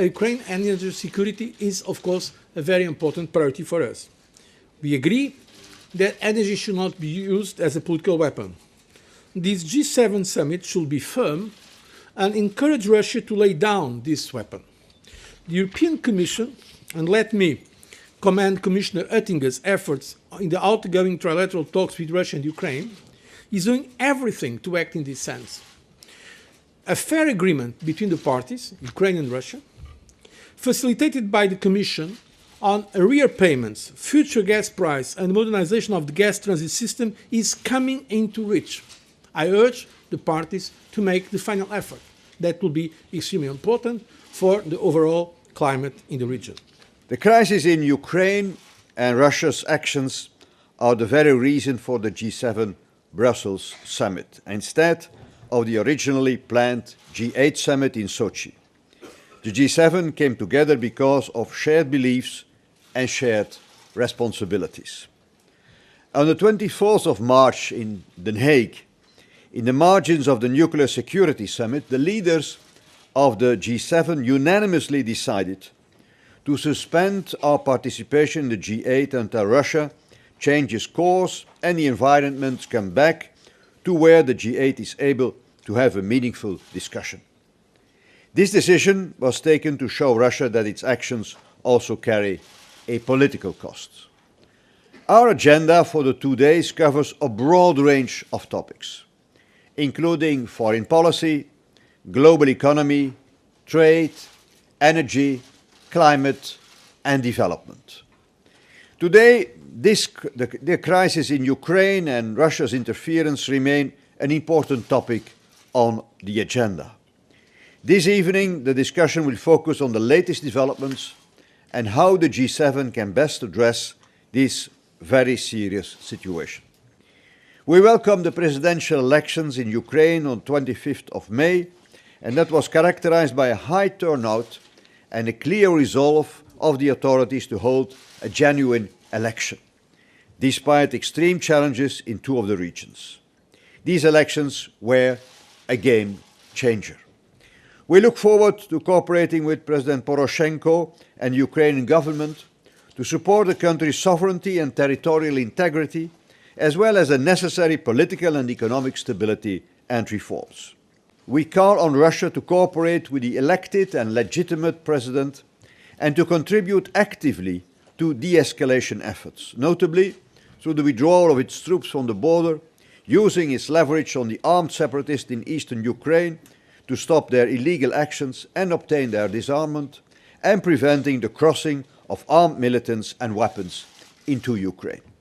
Ukraine energy security is, of course, a very important priority for us. We agree that energy should not be used as a political weapon. This G7 summit should be firm and encourage Russia to lay down this weapon. The European Commission, and let me commend Commissioner Oettinger's efforts in the outgoing trilateral talks with Russia and Ukraine, is doing everything to act in this sense. A fair agreement between the parties, Ukraine and Russia, facilitated by the Commission on arrear payments, future gas price and modernization of the gas transit system is coming into reach. I urge the parties to make the final effort. That will be extremely important for the overall climate in the region. The crisis in Ukraine and Russia's actions are the very reason for the G7 Brussels summit, instead of the originally planned G8 summit in Sochi. The G7 came together because of shared beliefs and shared responsibilities. On the 24th of March in Den Haag, in the margins of the Nuclear Security Summit, the leaders of the G7 unanimously decided to suspend our participation in the G8 until Russia changes course and the environment comes back to where the G8 is able to have a meaningful discussion. This decision was taken to show Russia that its actions also carry a political cost. Our agenda for the 2 days covers a broad range of topics, including foreign policy, global economy, trade, energy, climate and development. Today, the crisis in Ukraine and Russia's interference remain an important topic on the agenda. This evening, the discussion will focus on the latest developments and how the G7 can best address this very serious situation. We welcome the presidential elections in Ukraine on 25th of May, and that was characterized by a high turnout and a clear resolve of the authorities to hold a genuine election, despite extreme challenges in two of the regions. These elections were a game changer. We look forward to cooperating with President Poroshenko and the Ukrainian government to support the country's sovereignty and territorial integrity, as well as the necessary political and economic stability and reforms. We call on Russia to cooperate with the elected and legitimate president and to contribute actively to de-escalation efforts, notably through the withdrawal of its troops from the border, using its leverage on the armed separatists in eastern Ukraine to stop their illegal actions and obtain their disarmament, and preventing the crossing of armed militants and weapons into Ukraine.